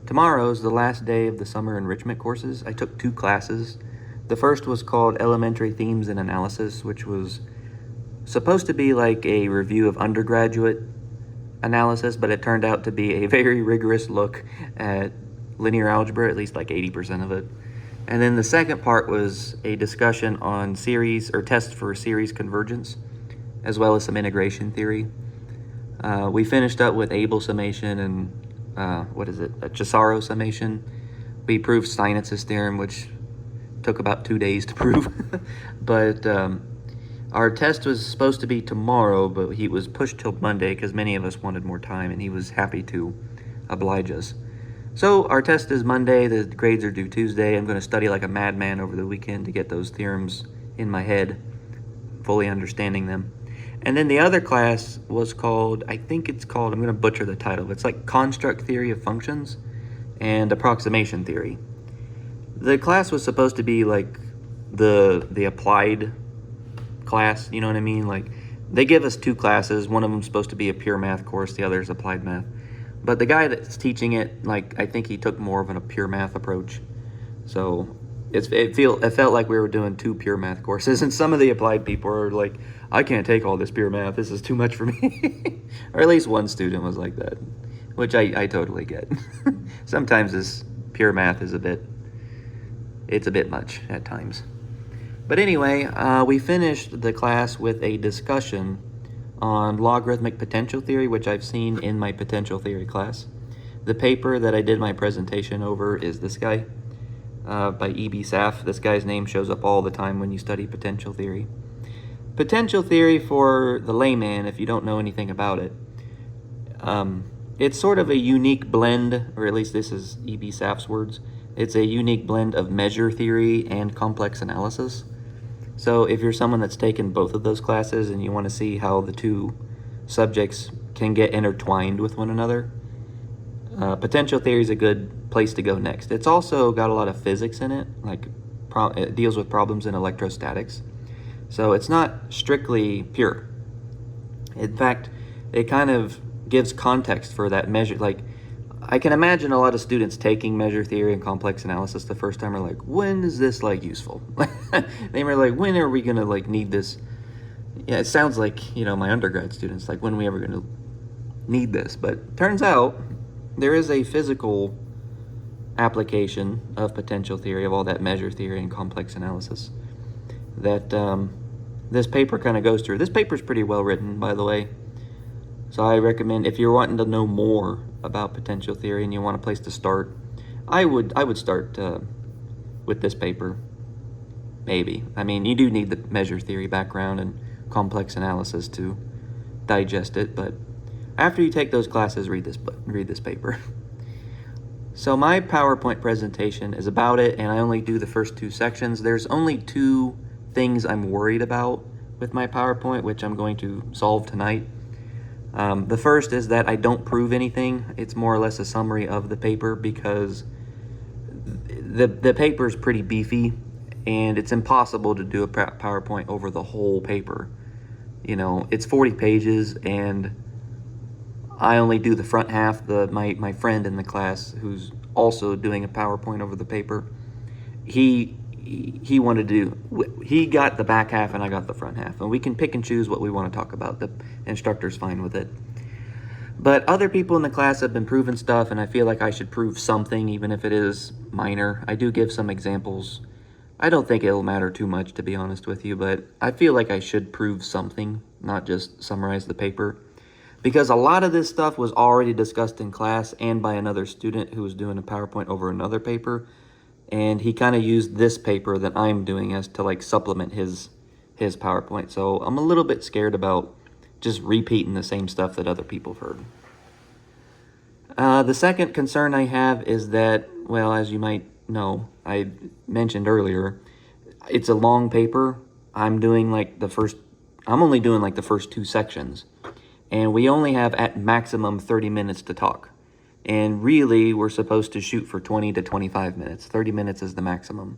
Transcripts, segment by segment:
Tomorrow's the last day of the summer enrichment courses. I took 2 classes. The first was called Elementary Themes and Analysis, which was supposed to be like a review of undergraduate analysis, but it turned out to be a very rigorous look at linear algebra, at least like 80% of it. And then the second part was a discussion on series or tests for series convergence, as well as some integration theory. We finished up with Abel summation and a Chesaro summation. We proved Steinitz's theorem, which took about 2 days to prove. But our test was supposed to be tomorrow, but he was pushed till Monday because many of us wanted more time, and he was happy to oblige us. So our test is Monday, the grades are due Tuesday. I'm going to study like a madman over the weekend to get those theorems in my head, fully understanding them. And then the other class was called, I'm going to butcher the title, it's like Construct Theory of Functions and Approximation Theory. The class was supposed to be like the applied class, you know what I mean? Like, they give us 2 classes. One of them's supposed to be a pure math course, the other is applied math. But the guy that's teaching it, like, I think he took more of a pure math approach. So it felt like we were doing 2 pure math courses, and some of the applied people are like, I can't take all this pure math. This is too much for me. Or at least one student was like that, which I totally get. Sometimes this pure math is a bit much at times. But anyway, we finished the class with a discussion on logarithmic potential theory, which I've seen in my potential theory class. The paper that I did my presentation over is this guy by E.B. Saf. This guy's name shows up all the time when you study potential theory. Potential theory, for the layman, if you don't know anything about it, it's sort of a unique blend, or at least this is E.B. Saf's words, it's a unique blend of measure theory and complex analysis. So if you're someone that's taken both of those classes and you want to see how the 2 subjects can get intertwined with one another, potential theory is a good place to go next. It's also got a lot of physics in it, like it deals with problems in electrostatics. So it's not strictly pure. In fact, it kind of gives context for that measure. Like, I can imagine a lot of students taking measure theory and complex analysis the first time are like, when is this like useful? They were like, when are we gonna like need this? Yeah, it sounds like, you know, my undergrad students, like, when are we ever gonna need this? But turns out there is a physical application of potential theory, of all that measure theory and complex analysis, that this paper kind of goes through. This paper is pretty well written, by the way. So I recommend, if you're wanting to know more about potential theory and you want a place to start, I would start with this paper, maybe. I mean, you do need the measure theory background and complex analysis to digest it, but after you take those classes, read this paper. So my PowerPoint presentation is about it, and I only do the first 2 sections. There's only 2 things I'm worried about with my PowerPoint, which I'm going to solve tonight. The first is that I don't prove anything. It's more or less a summary of the paper, because the paper is pretty beefy, and it's impossible to do a PowerPoint over the whole paper. You know, it's 40 pages, and I only do the front half. My friend in the class, who's also doing a PowerPoint over the paper, he got the back half and I got the front half, and we can pick and choose what we want to talk about. The instructor's fine with it. But other people in the class have been proving stuff, and I feel like I should prove something, even if it is minor. I do give some examples. I don't think it'll matter too much, to be honest with you, but I feel like I should prove something, not just summarize the paper. Because a lot of this stuff was already discussed in class and by another student who was doing a PowerPoint over another paper. And he kind of used this paper that I'm doing as to like supplement his PowerPoint. So I'm a little bit scared about just repeating the same stuff that other people have heard. The second concern I have is that, well, as you might know, I mentioned earlier, it's a long paper. I'm only doing like the first 2 sections. And we only have at maximum 30 minutes to talk. And really, we're supposed to shoot for 20 to 25 minutes. 30 minutes is the maximum.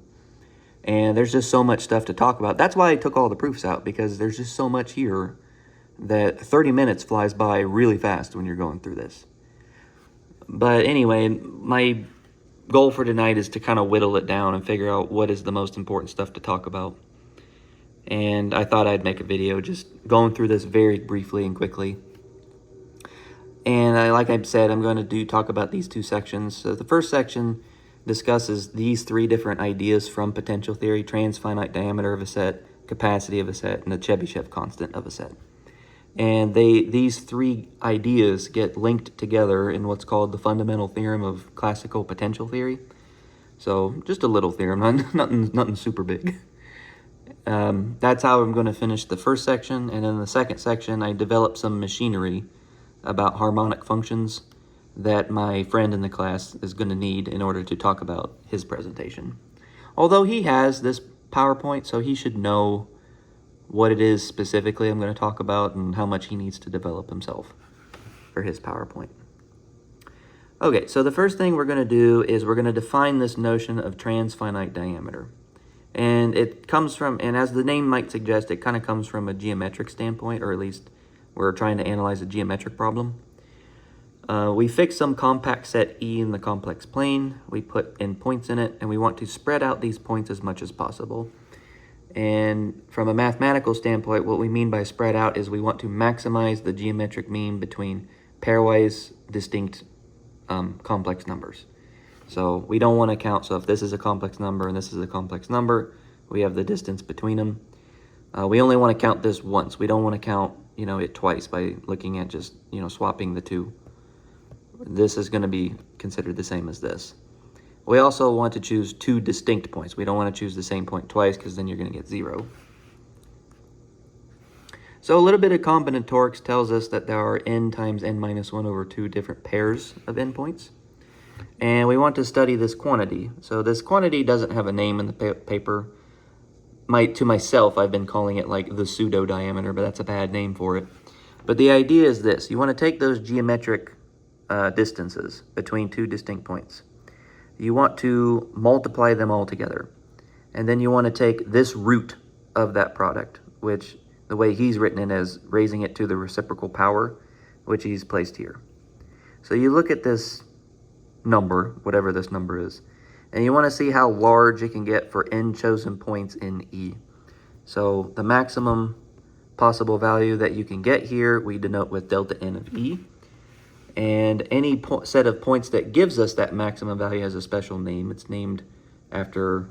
And there's just so much stuff to talk about. That's why I took all the proofs out, because there's just so much here that 30 minutes flies by really fast when you're going through this. But anyway, my goal for tonight is to kind of whittle it down and figure out what is the most important stuff to talk about. And I thought I'd make a video just going through this very briefly and quickly. And like I said, I'm going to talk about these two sections. So the first section discusses these three different ideas from potential theory: transfinite diameter of a set, capacity of a set, and the Chebyshev constant of a set. And these three ideas get linked together in what's called the fundamental theorem of classical potential theory. So just a little theorem, nothing super big. That's how I'm going to finish the first section. And in the second section, I developed some machinery about harmonic functions that my friend in the class is going to need in order to talk about his presentation. Although he has this PowerPoint, so he should know what it is specifically I'm going to talk about and how much he needs to develop himself for his PowerPoint. Okay, so the first thing we're going to do is we're going to define this notion of transfinite diameter. And it comes from, and as the name might suggest, it kind of comes from a geometric standpoint, or at least we're trying to analyze a geometric problem. We fix some compact set E in the complex plane, we put in points in it, and we want to spread out these points as much as possible. And from a mathematical standpoint, what we mean by spread out is we want to maximize the geometric mean between pairwise distinct complex numbers. So we don't want to count, so if this is a complex number and this is a complex number, we have the distance between them. We only want to count this once. We don't want to count, it twice by looking at just, swapping the two. This is going to be considered the same as this. We also want to choose two distinct points. We don't want to choose the same point twice because then you're going to get 0. So a little bit of combinatorics tells us that there are n times n minus 1 over 2 different pairs of endpoints. And we want to study this quantity. So this quantity doesn't have a name in the paper. To myself, I've been calling it like the pseudo diameter, but that's a bad name for it. But the idea is this: you want to take those geometric distances between two distinct points. You want to multiply them all together. And then you want to take this root of that product, which the way he's written it as raising it to the reciprocal power, which he's placed here. So you look at this number, whatever this number is, and you want to see how large it can get for n chosen points in E. So the maximum possible value that you can get here, we denote with delta n of E. And any set of points that gives us that maximum value has a special name. It's named after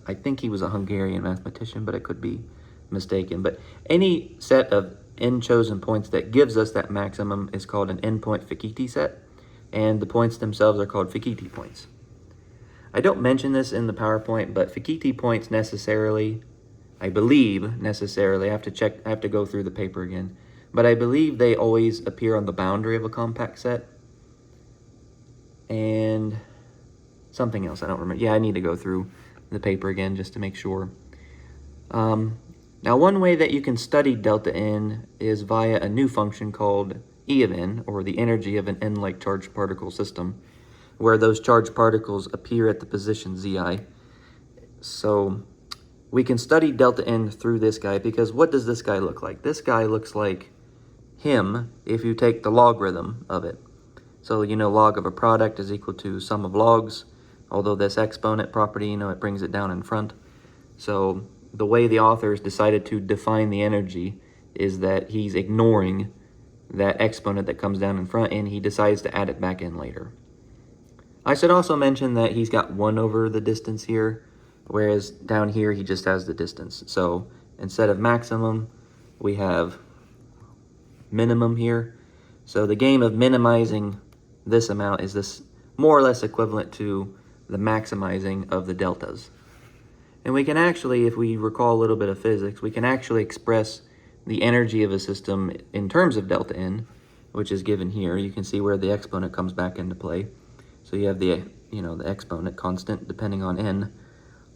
I think he was a Hungarian mathematician, but I could be mistaken. But any set of n chosen points that gives us that maximum is called an n-point Fichiti set, and the points themselves are called Fichiti points. I don't mention this in the PowerPoint, but Fichiti points I believe necessarily, I have to go through the paper again, but I believe they always appear on the boundary of a compact set. And something else, I don't remember. Yeah, I need to go through the paper again just to make sure. Now, one way that you can study delta n is via a new function called E of n, or the energy of an n-like charged particle system, where those charged particles appear at the position zi. So we can study delta n through this guy, because what does this guy look like? This guy looks like him if you take the logarithm of it. So log of a product is equal to sum of logs, although this exponent property, it brings it down in front. So the way the authors decided to define the energy is that he's ignoring that exponent that comes down in front, and he decides to add it back in later. I should also mention that he's got 1 over the distance here, whereas down here he just has the distance. So instead of maximum, we have minimum here. So the game of minimizing this amount is this more or less equivalent to the maximizing of the deltas. And we can actually, if we recall a little bit of physics, we can actually express the energy of a system in terms of delta n, which is given here. You can see where the exponent comes back into play. So you have the exponent constant depending on n,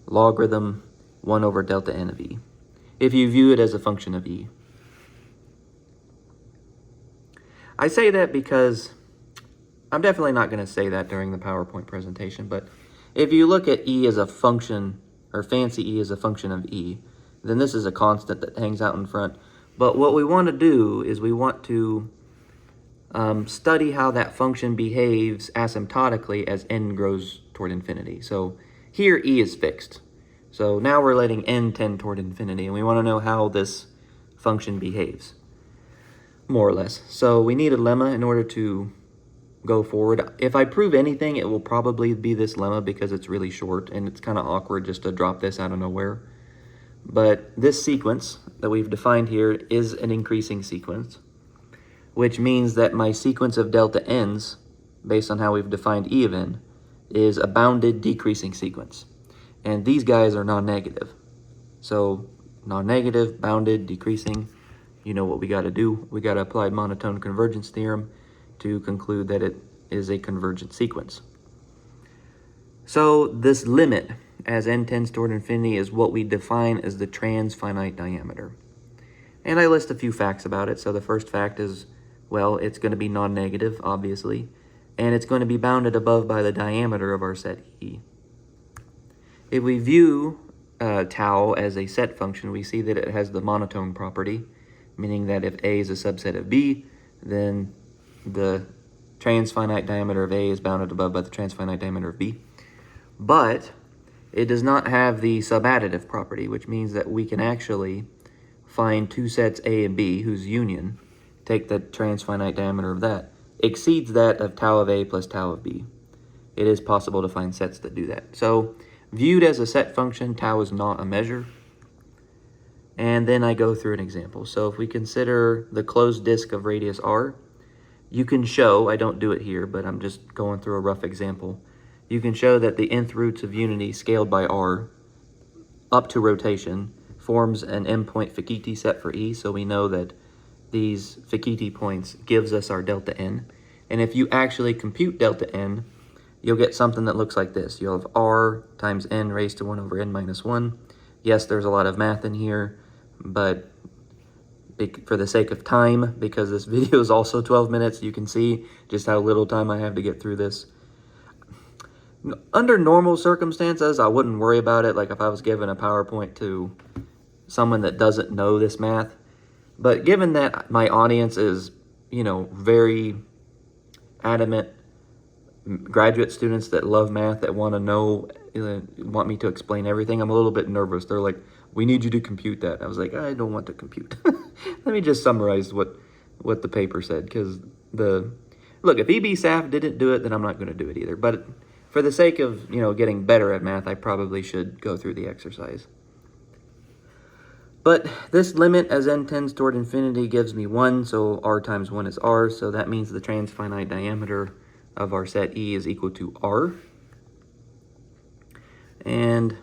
logarithm 1 over delta n of E, if you view it as a function of E. I say that because I'm definitely not going to say that during the PowerPoint presentation, but if you look at E as a function, or fancy E as a function of E, then this is a constant that hangs out in front. But what we want to do is we want to study how that function behaves asymptotically as n grows toward infinity. So here e is fixed. So now we're letting n tend toward infinity, and we want to know how this function behaves, more or less. So we need a lemma in order to go forward. If I prove anything, it will probably be this lemma because it's really short, and it's kind of awkward just to drop this out of nowhere. But this sequence that we've defined here is an increasing sequence, which means that my sequence of delta n's, based on how we've defined e of n, is a bounded decreasing sequence. And these guys are non-negative. So non-negative, bounded, decreasing, you know what we got to do. We got to apply monotone convergence theorem to conclude that it is a convergent sequence. So this limit, as n tends toward infinity, is what we define as the transfinite diameter. And I list a few facts about it. So the first fact is, well, it's going to be non-negative, obviously, and it's going to be bounded above by the diameter of our set E. If we view tau as a set function, we see that it has the monotone property, meaning that if A is a subset of B, then the transfinite diameter of A is bounded above by the transfinite diameter of B. But it does not have the subadditive property, which means that we can actually find two sets A and B whose union, take the transfinite diameter of that, exceeds that of tau of A plus tau of B. It is possible to find sets that do that. So viewed as a set function, tau is not a measure. And then I go through an example. So if we consider the closed disk of radius r, you can show, I don't do it here, but I'm just going through a rough example. You can show that the nth roots of unity scaled by r up to rotation forms an m-point Fichiti set for E, so we know that these Fichiti points gives us our delta n. And if you actually compute delta n, you'll get something that looks like this. You'll have r times n raised to 1 over n minus 1. Yes, there's a lot of math in here, but for the sake of time, because this video is also 12 minutes, you can see just how little time I have to get through this. Under normal circumstances, I wouldn't worry about it, like if I was given a PowerPoint to someone that doesn't know this math. But given that my audience is, very adamant graduate students that love math, that want to know, want me to explain everything, I'm a little bit nervous. They're like, we need you to compute that. I was like, I don't want to compute. Let me just summarize what the paper said, because look, if EB-SAF didn't do it, then I'm not going to do it either. But for the sake of, getting better at math, I probably should go through the exercise. But this limit as n tends toward infinity gives me 1, so r times 1 is r, so that means the transfinite diameter of our set E is equal to r. And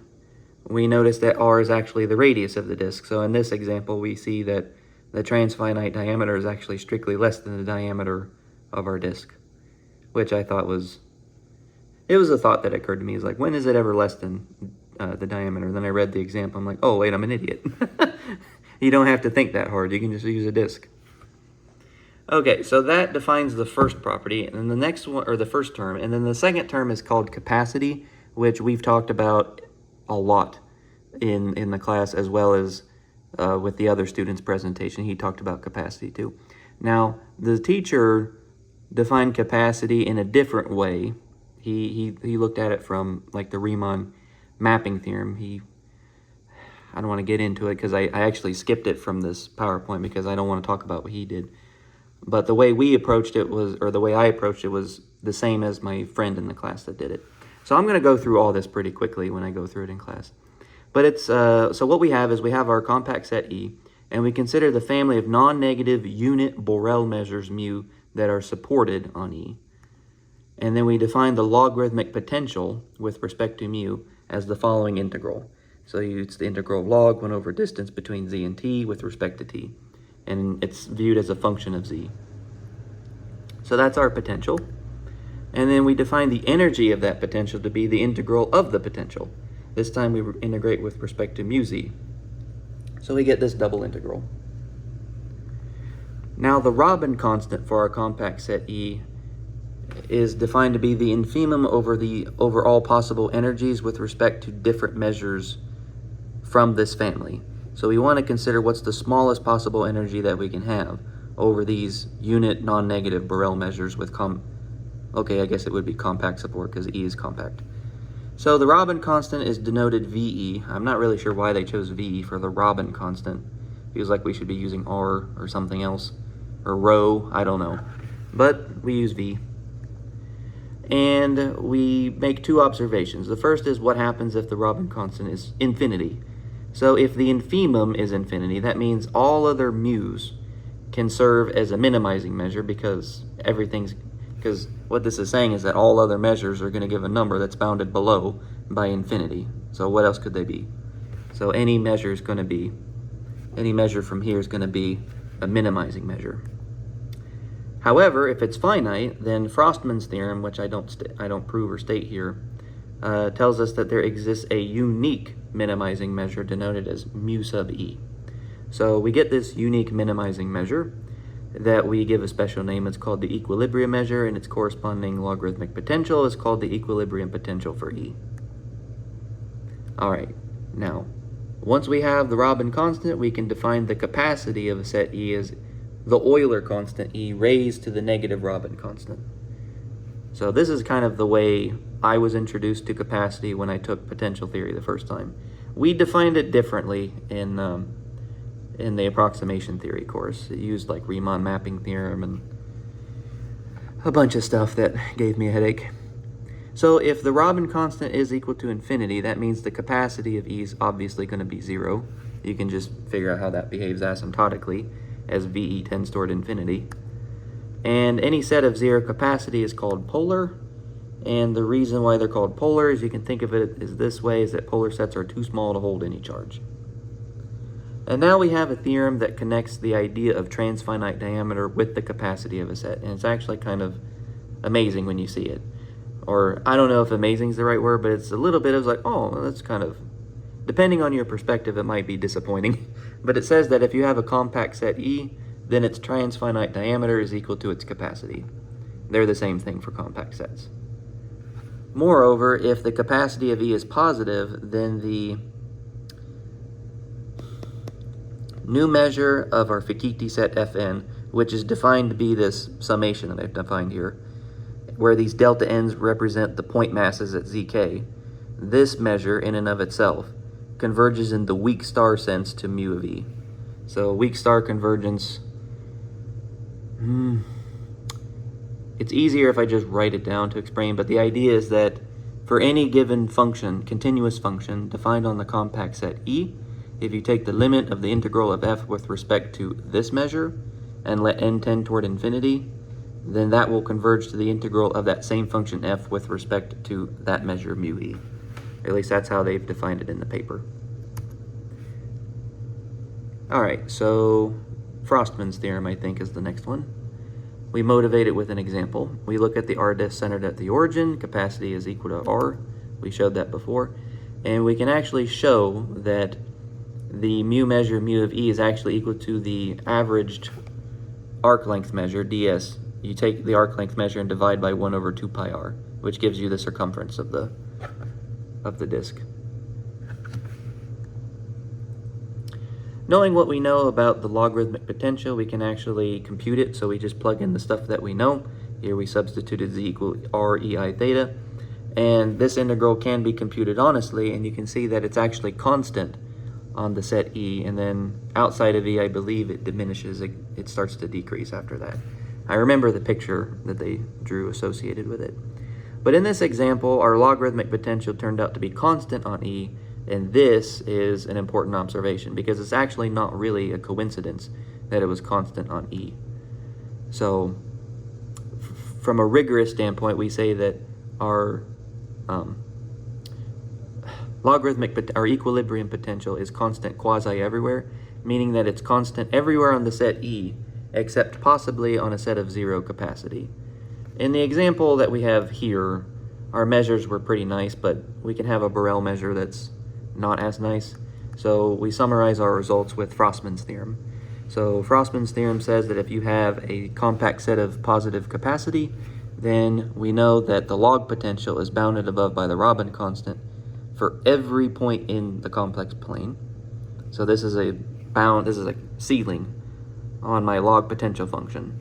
we notice that r is actually the radius of the disk. So in this example, we see that the transfinite diameter is actually strictly less than the diameter of our disk, which I thought was, it was a thought that occurred to me. Is like, when is it ever less than the diameter? Then I read the example. I'm like, oh, wait, I'm an idiot. You don't have to think that hard. You can just use a disk. Okay, so that defines the first property, and then the next one, or the first term, and then the second term is called capacity, which we've talked about a lot in the class, as well as with the other student's presentation. He talked about capacity too. Now, the teacher defined capacity in a different way. He looked at it from like the Riemann mapping theorem. I don't want to get into it because I actually skipped it from this PowerPoint because I don't want to talk about what he did. But the way we approached it was, or the way I approached it was the same as my friend in the class that did it. So I'm going to go through all this pretty quickly when I go through it in class. But it's, so what we have is we have our compact set E, and we consider the family of non-negative unit Borel measures mu that are supported on E. And then we define the logarithmic potential with respect to mu as the following integral. So it's the integral of log 1 over distance between z and t with respect to t. And it's viewed as a function of z. So that's our potential. And then we define the energy of that potential to be the integral of the potential. This time we integrate with respect to mu z. So we get this double integral. Now the Robin constant for our compact set E is defined to be the infimum over all possible energies with respect to different measures from this family. So we want to consider what's the smallest possible energy that we can have over these unit non-negative Borel measures with okay, I guess it would be compact support because E is compact. So the Robin constant is denoted VE. I'm not really sure why they chose VE for the Robin constant. Feels like we should be using R or something else, or rho, I don't know. But we use V. And we make two observations. The first is what happens if the Robin constant is infinity. So if the infimum is infinity, that means all other mu's can serve as a minimizing measure because what this is saying is that all other measures are going to give a number that's bounded below by infinity. So what else could they be? So any measure from here is going to be a minimizing measure. However, if it's finite, then Frostman's theorem, which I don't prove or state here, tells us that there exists a unique minimizing measure denoted as mu sub e. So we get this unique minimizing measure that we give a special name. It's called the equilibrium measure, and its corresponding logarithmic potential is called the equilibrium potential for E. All right, now, once we have the Robin constant, we can define the capacity of a set E as the Euler constant E raised to the negative Robin constant. So this is kind of the way I was introduced to capacity when I took potential theory the first time. We defined it differently in the approximation theory course. It used like Riemann mapping theorem and a bunch of stuff that gave me a headache. So if the Robin constant is equal to infinity, that means the capacity of E is obviously going to be 0. You can just figure out how that behaves asymptotically as VE tends toward infinity. And any set of 0 capacity is called polar. And the reason why they're called polar is you can think of it as this way, is that polar sets are too small to hold any charge. And now we have a theorem that connects the idea of transfinite diameter with the capacity of a set. And it's actually kind of amazing when you see it. Or I don't know if amazing is the right word, but it's a little bit of like, oh, that's kind of, depending on your perspective, it might be disappointing. But it says that if you have a compact set E, then its transfinite diameter is equal to its capacity. They're the same thing for compact sets. Moreover, if the capacity of E is positive, then the new measure of our Fichiti set Fn, which is defined to be this summation that I've defined here, where these delta n's represent the point masses at zk, this measure in and of itself converges in the weak star sense to mu of E. So weak star convergence, it's easier if I just write it down to explain, but the idea is that for any given function, continuous function, defined on the compact set E, if you take the limit of the integral of f with respect to this measure and let n tend toward infinity, then that will converge to the integral of that same function f with respect to that measure mu e. Or at least that's how they've defined it in the paper. All right, so Frostman's theorem, I think, is the next one. We motivate it with an example. We look at the R disk centered at the origin. Capacity is equal to R. We showed that before. And we can actually show that the mu measure mu of E is actually equal to the averaged arc length measure, ds. You take the arc length measure and divide by 1 over 2 pi r, which gives you the circumference of the disk. Knowing what we know about the logarithmic potential, we can actually compute it, so we just plug in the stuff that we know. Here we substituted z equal r ei theta, and this integral can be computed honestly, and you can see that it's actually constant on the set E, and then outside of E, I believe it diminishes, it starts to decrease after that. I remember the picture that they drew associated with it. But in this example, our logarithmic potential turned out to be constant on E, and this is an important observation because it's actually not really a coincidence that it was constant on E. So from a rigorous standpoint, we say that our our equilibrium potential is constant quasi everywhere, meaning that it's constant everywhere on the set E, except possibly on a set of 0 capacity. In the example that we have here, our measures were pretty nice, but we can have a Borel measure that's not as nice. So we summarize our results with Frostman's theorem. So Frostman's theorem says that if you have a compact set of positive capacity, then we know that the log potential is bounded above by the Robin constant for every point in the complex plane. So this is a ceiling on my log potential function.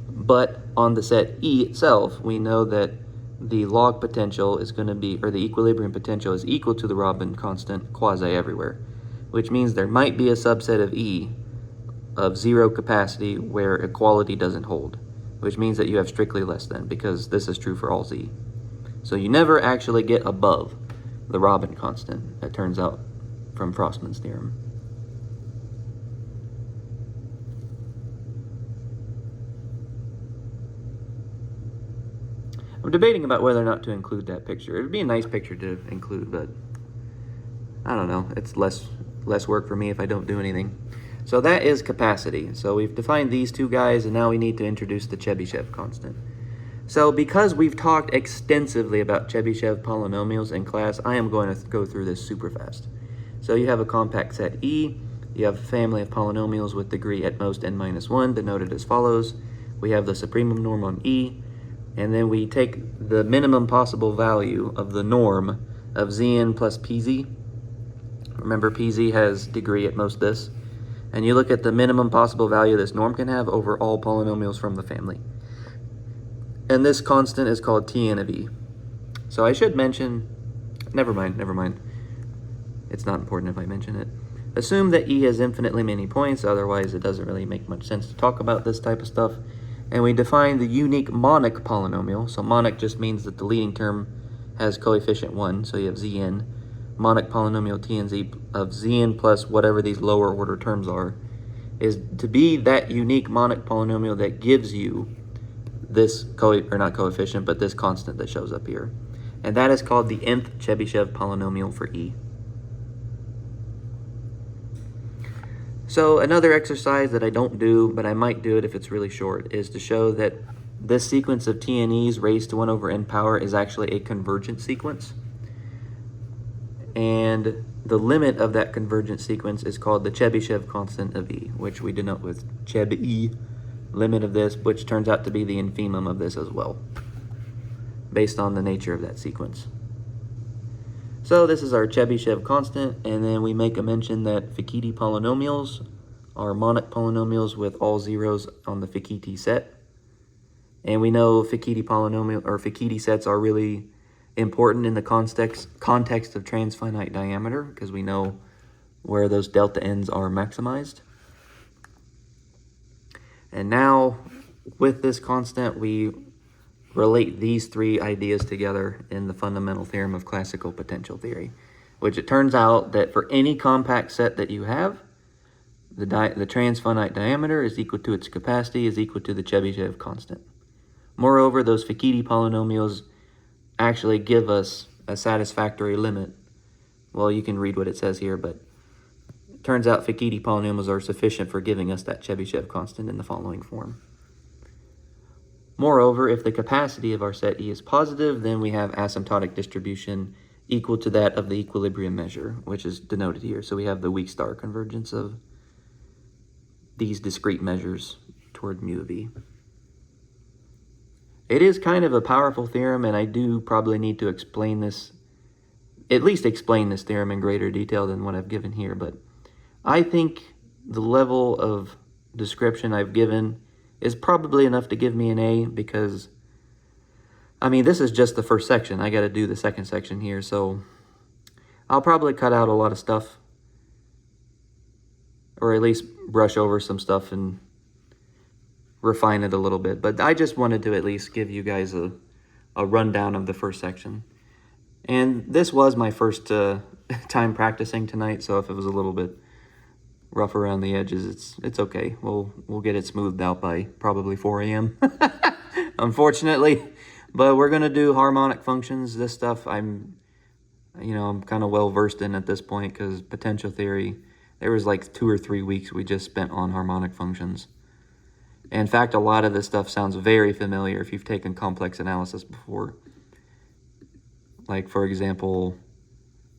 But on the set E itself, we know that the log potential is going to be, or the equilibrium potential is equal to the Robin constant quasi everywhere, which means there might be a subset of E of zero capacity where equality doesn't hold, which means that you have strictly less than, because this is true for all Z. So you never actually get above the Robin constant, that turns out from Frostman's theorem. I'm debating about whether or not to include that picture. It would be a nice picture to include, but I don't know. It's less work for me if I don't do anything. So that is capacity. So we've defined these two guys, and now we need to introduce the Chebyshev constant. So because we've talked extensively about Chebyshev polynomials in class, I am going to go through this super fast. So you have a compact set E. You have a family of polynomials with degree at most n-1, denoted as follows. We have the supremum norm on E. And then we take the minimum possible value of the norm of Zn plus Pz. Remember, Pz has degree at most this. And you look at the minimum possible value this norm can have over all polynomials from the family. And this constant is called Tn of E. So I should mention, never mind. It's not important if I mention it. Assume that E has infinitely many points, otherwise it doesn't really make much sense to talk about this type of stuff. And we define the unique monic polynomial. So monic just means that the leading term has coefficient 1, so you have Zn. Monic polynomial Tnz of Zn plus whatever these lower order terms are, is to be that unique monic polynomial that gives you this, not coefficient, but this constant that shows up here. And that is called the nth Chebyshev polynomial for E. So another exercise that I don't do, but I might do it if it's really short, is to show that this sequence of TNEs raised to 1 over n power is actually a convergent sequence. And the limit of that convergent sequence is called the Chebyshev constant of E, which we denote with Cheb E, limit of this, which turns out to be the infimum of this as well, based on the nature of that sequence. So this is our Chebyshev constant, and then we make a mention that Fichiti polynomials are monic polynomials with all zeros on the Fichiti set. And we know Fichiti polynomial or Fichiti sets are really important in the context of transfinite diameter, because we know where those delta n's are maximized. And now with this constant, we relate these three ideas together in the fundamental theorem of classical potential theory, which it turns out that for any compact set that you have, the transfinite diameter is equal to its capacity is equal to the Chebyshev constant. Moreover, those Fichiti polynomials actually give us a satisfactory limit. Well, you can read what it says here, but it turns out Fichiti polynomials are sufficient for giving us that Chebyshev constant in the following form. Moreover, if the capacity of our set E is positive, then we have asymptotic distribution equal to that of the equilibrium measure, which is denoted here. So we have the weak star convergence of these discrete measures toward mu of E. It is kind of a powerful theorem, and I do probably need to explain this, at least explain this theorem in greater detail than what I've given here, but I think the level of description I've given is probably enough to give me an A, because, I mean, this is just the first section. I got to do the second section here, so I'll probably cut out a lot of stuff, or at least brush over some stuff and refine it a little bit. But I just wanted to at least give you guys a rundown of the first section. And this was my first time practicing tonight, so if it was a little bit rough around the edges, it's okay. We'll get it smoothed out by probably 4 a.m. unfortunately. But we're gonna do harmonic functions. This stuff I'm kind of well versed in at this point, because potential theory, there was like 2 or 3 weeks we just spent on harmonic functions. In fact, a lot of this stuff sounds very familiar if you've taken complex analysis before. Like, for example,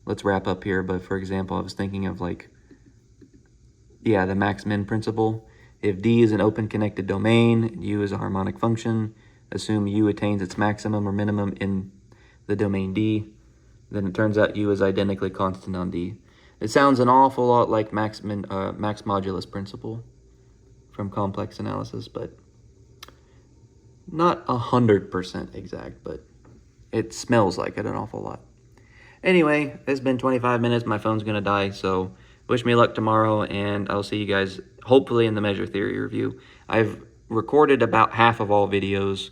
let's wrap up here, but for example, I was thinking of the max-min principle. If D is an open connected domain, U is a harmonic function, assume U attains its maximum or minimum in the domain D, then it turns out U is identically constant on D. It sounds an awful lot like max modulus principle from complex analysis, but not 100% exact, but it smells like it an awful lot. Anyway, it's been 25 minutes. My phone's going to die, so wish me luck tomorrow, and I'll see you guys hopefully in the measure theory review. I've recorded about half of all videos,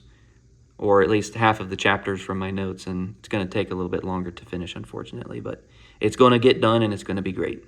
or at least half of the chapters from my notes, and it's going to take a little bit longer to finish, unfortunately, but it's going to get done, and it's going to be great.